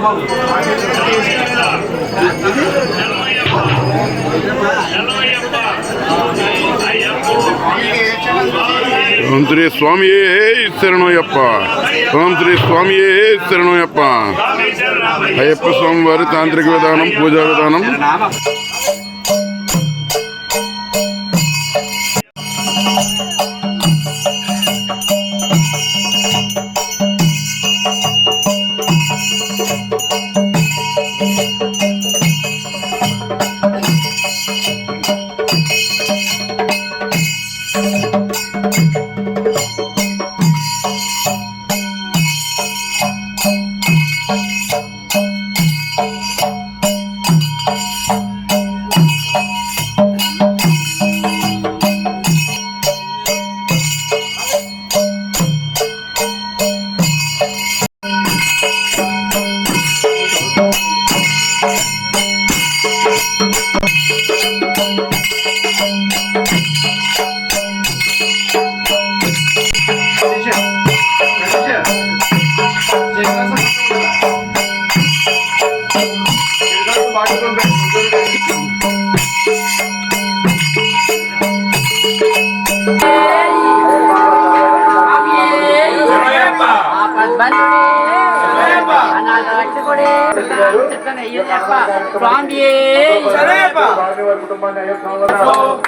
ఓం శ్రీ స్వామియే శరణయ్యప్ప. ఓం శ్రీ స్వామియే శరణయ్యప్ప. అయ్యప్ప స్వామివారి తాంత్రిక విధానం, పూజా విధానం.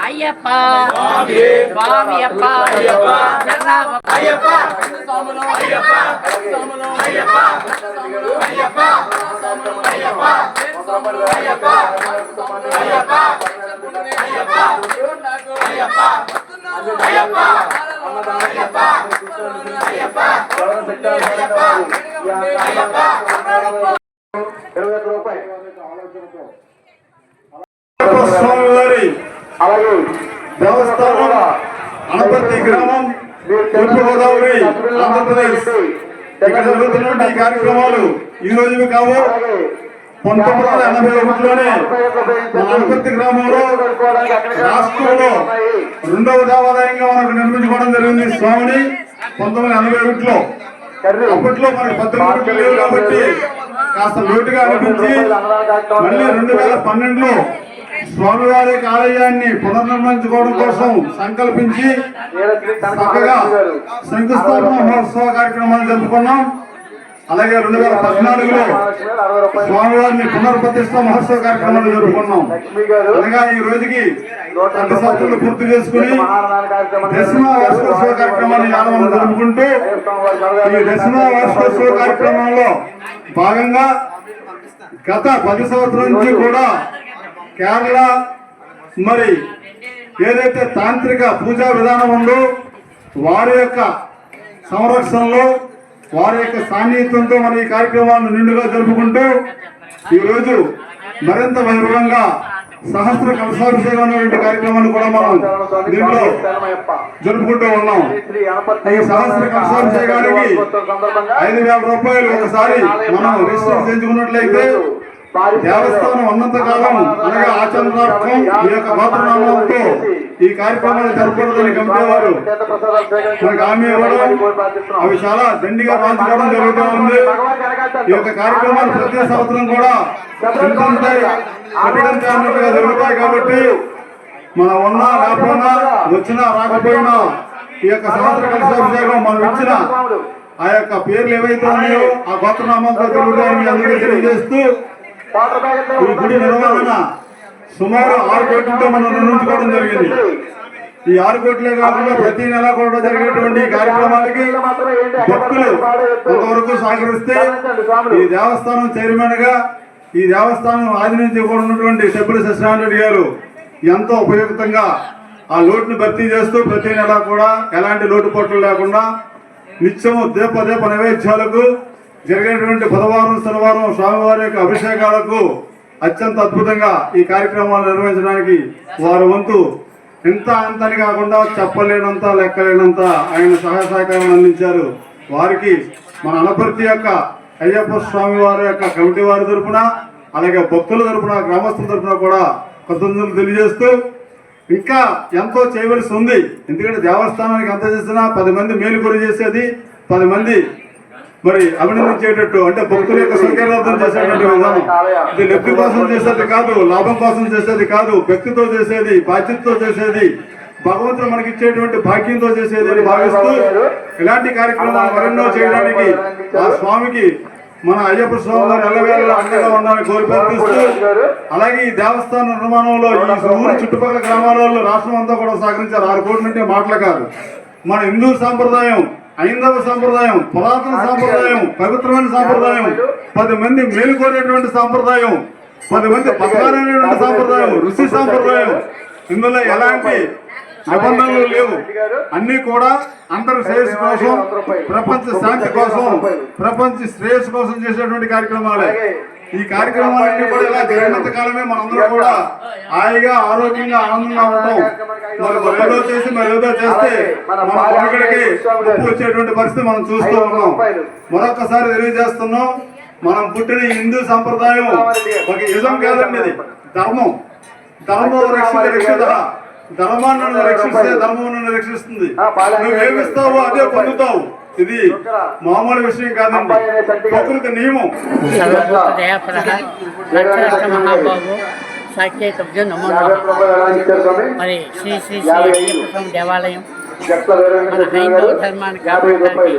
అయ్యప్ప స్వామి అప్ప అయ్యప్ప స్వామివారి అలాగే దేవస్థానం అనపర్తి గ్రామం, తూర్పు గోదావరి, ఆంధ్రప్రదేశ్. ఇక్కడ జరుగుతున్నటువంటి ఈ కార్యక్రమాలు ఈ రోజు కావు. 1981లోనే అనపర్తి గ్రామంలో రాష్ట్రంలో 2వ దేవాలయంగా మనకు నిర్మించుకోవడం జరిగింది స్వామిని 1981లో. అప్పట్లో మనకు 18 లేవు కాబట్టి కాస్త లోటుగా అనిపించి మళ్ళీ 2012లో స్వామివారి ఆలయాన్ని పునర్నిర్మించుకోవడం కోసం సంకల్పించి చక్కగా శంకుస్థాపన మహోత్సవ కార్యక్రమాన్ని జరుపుకున్నాం. అలాగే 2014లో స్వామివారిని పునర్ప్రతిష్ఠ మహోత్సవ కార్యక్రమాన్ని జరుపుకున్నాం. అనగా ఈ రోజుకి 10 సంవత్సరాలు పూర్తి చేసుకుని దశమ వార్షికోత్సవ కార్యక్రమాన్ని యాదవం జరుపుకుంటూ ఈ దశమ వార్షికోత్సవ కార్యక్రమంలో భాగంగా గత 10 సంవత్సరాల నుంచి కూడా కేరళ మరి ఏదైతే తాంత్రిక పూజా విధానం ఉందో వారి యొక్క సంరక్షణలో, వారి యొక్క సాన్నిహిత్యంతో మన ఈ కార్యక్రమాలను నిండుగా జరుపుకుంటూ ఈరోజు మరింత వైభవంగా సహస్ర కలశాభిషేకం అనేటువంటి కార్యక్రమాన్ని కూడా మనం దీంట్లో జరుపుకుంటూ ఉన్నాం. ఈ సహస్ర కలశాభిషేకానికి 5,000 రూపాయలు ఒకసారి మనం రిజిస్టర్ చేయించుకున్నట్లయితే దేవస్థానం ఉన్నంత కాలం అనగా ఆచరణార్థం ఈ యొక్క గోత్రనామంతో ఈ కార్యక్రమాన్ని జరపకూడదని కమిటీ వారు మనకు హామీ ఇవ్వడం, అవి చాలా దండిగా మార్చుకోవడం జరుగుతూ ఉంది. ఈ యొక్క కార్యక్రమాలు ప్రతి సంవత్సరం కూడా అన్నట్టుగా జరుగుతాయి. కాబట్టి మనం ఉన్నా లేకపోయినా, వచ్చినా రాకపోయినా ఈ యొక్క సహస్ర కలశాభిషేకం మనం ఇచ్చిన ఆ యొక్క పేర్లు ఏవైతే ఉన్నాయో ఆ గోత్రనామంతో జరుగుతాయని అందరికీ తెలియజేస్తూ ఈ గుడి నిర్వహణ సుమారు 6 కోట్లతో మనం నిర్మించుకోవడం జరిగింది. ఈ 6 కోట్లే కాకుండా ప్రతి నెల కూడా జరిగేటువంటి కార్యక్రమాలకి భక్తులు కొంతవరకు సహకరిస్తే ఈ దేవస్థానం చైర్మన్ గా ఈ దేవస్థానం ఆది నుంచి కూడా ఉన్నటువంటి సభ్యులు సత్యనారాయణ గారు ఎంతో ఉపయుక్తంగా ఆ లోటును భర్తీ చేస్తూ ప్రతి నెల కూడా ఎలాంటి లోటుపాట్లు లేకుండా నిత్యము దీప నైవేద్యాలకు జరిగినటువంటి బుధవారం, శనివారం స్వామివారి యొక్క అభిషేకాలకు అత్యంత అద్భుతంగా ఈ కార్యక్రమాలు నిర్వహించడానికి వారి వంతు ఇంత అంతని కాకుండా చెప్పలేనంత లెక్కలేనంత ఆయన సహాయ సహకారం అందించారు. వారికి మన అనపర్తి యొక్క అయ్యప్ప స్వామి వారి యొక్క కమిటీ వారి తరఫున, అలాగే భక్తుల తరఫున, గ్రామస్తుల తరఫున కూడా కృతజ్ఞతలు తెలియజేస్తూ ఇంకా ఎంతో చేయవలసి ఉంది. ఎందుకంటే దేవస్థానానికి ఎంత చేసినా 10 మంది మేలు కొరి చేసేది 10 మంది మరి అభినందించేటట్టు, అంటే భక్తుల యొక్క సంఖ్యార్థం చేసేటువంటి విధానం. ఇది లబ్ధి కోసం చేసేది కాదు, లాభం కోసం చేసేది కాదు, భక్తితో చేసేది, బాధ్యతతో చేసేది, భగవంతుడు మనకి ఇచ్చేటువంటి భాగ్యంతో చేసేది అని భావిస్తూ ఇలాంటి కార్యక్రమాలు మరెన్నో చేయడానికి ఆ స్వామికి మన అయ్యప్ప స్వామి గారు ఎల్లవేళ అండగా ఉండాలని కోరిపిస్తూ, అలాగే ఈ దేవస్థాన నిర్మాణంలో ఈ ఊరు చుట్టుపక్కల గ్రామాలలో రాష్ట్రం అంతా కూడా సహకరించారు. 6 కోట్ల అంటే మాటలు కాదు. మన హిందూ సాంప్రదాయం, ఐందవ సాంప్రదాయం, పురాతన సాంప్రదాయం, పవిత్రమైన సాంప్రదాయం, 10 మంది మేలుకోరేటువంటి సాంప్రదాయం, 10 మంది పథకాలైనటువంటి సాంప్రదాయం, ఋషి సాంప్రదాయం. ఇందులో ఎలాంటి నిబంధనలు లేవు. అన్ని కూడా అందరి శ్రేయస్సు కోసం, ప్రపంచ శాంతి కోసం, ప్రపంచ శ్రేయస్సు కోసం చేసేటువంటి కార్యక్రమాలే. ఈ కార్యక్రమాలన్నీ కూడా ఇలా జరిగినంత కాలమే మనందరం కూడా హాయిగా, ఆరోగ్యంగా, ఆనందంగా ఉంటాం. మరి ఏదో చేసి ఏదో చేస్తే మన పండుగలకి ముప్పు వచ్చేటువంటి పరిస్థితి మనం చూస్తూ ఉన్నాం. మరొకసారి తెలియజేస్తున్నాం, మనం పుట్టిన హిందూ సంప్రదాయం ఒక యుగం కాదండి, ఇది ధర్మం. ధర్మం రక్షిత, ధర్మాన్ని నన్ను రక్షిస్తే ధర్మం నన్ను రక్షిస్తుంది. నువ్వు ఏమిస్తావో అదే పొందుతావు. ఇది మామూలు విషయం కాదండి, ప్రకృతి నియమం. మహాబాబు సాకేతభ్యో నమో నమః. మరి శ్రీ శ్రీ శ్రీ అయ్యప్ప స్వామి దేవాలయం మన హైందవ ధర్మాన్ని కాపాడడానికి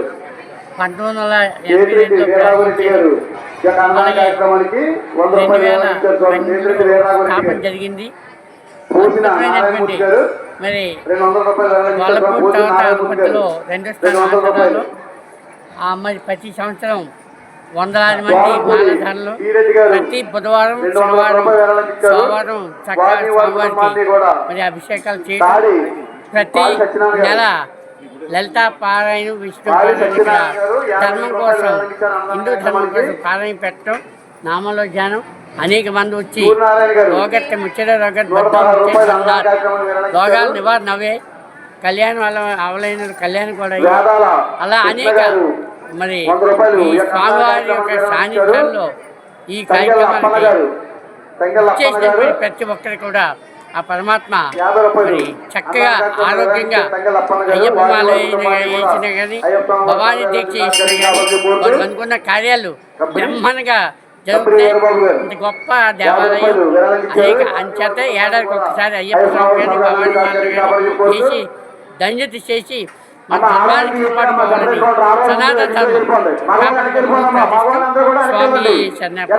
1982లో ప్రారంభించారు. అలాగే 2012 స్థాపన జరిగింది. మరి వాళ్ళపూర్ తర్వాత అనుమతిలో 2 స్థానాలు. మరి ప్రతి సంవత్సరం వందలాది మంది మాలధారులు ప్రతి బుధవారం, శనివారం, సోమవారం చక్కగా స్వామివారికి మరి అభిషేకాలు చేయడం, ప్రతి నెల లలితా పారాయణ, విష్ణు ధర్మం కోసం, హిందూ ధర్మం కోసం పారాయణ పెట్టడం, నామంలో ధ్యానం. అనేక మంది వచ్చి రోగత్త ముచ్చట రోగత్ రోగాలు నివారణ అవే, కళ్యాణం అవలైన కళ్యాణం కూడా. అలా అనేక మరి ఈ స్వామివారి యొక్క సాన్నిధ్యంలో ఈ కార్యక్రమానికి చేసినటువంటి ప్రతి ఒక్కరు కూడా ఆ పరమాత్మ మరి చక్కగా ఆరోగ్యంగా అయ్యప్ప మాల వేసినా కానీ, భవానీ దీక్ష చేసినా కానీ వారు అనుకున్న కార్యాలు బ్రహ్మాండంగా జరుగుతాయి. ఇంత గొప్ప దేవాలయం అనేక అంచేత ఏడాదికి ఒకసారి అయ్యప్ప స్వామి కానీ, భవానీ మాల కానీ చేసి ధన్యత చేసి మన ధర్మానికి కాపాడుకోవాలని సనాతన ధర్మం స్వామి శరణప్ప.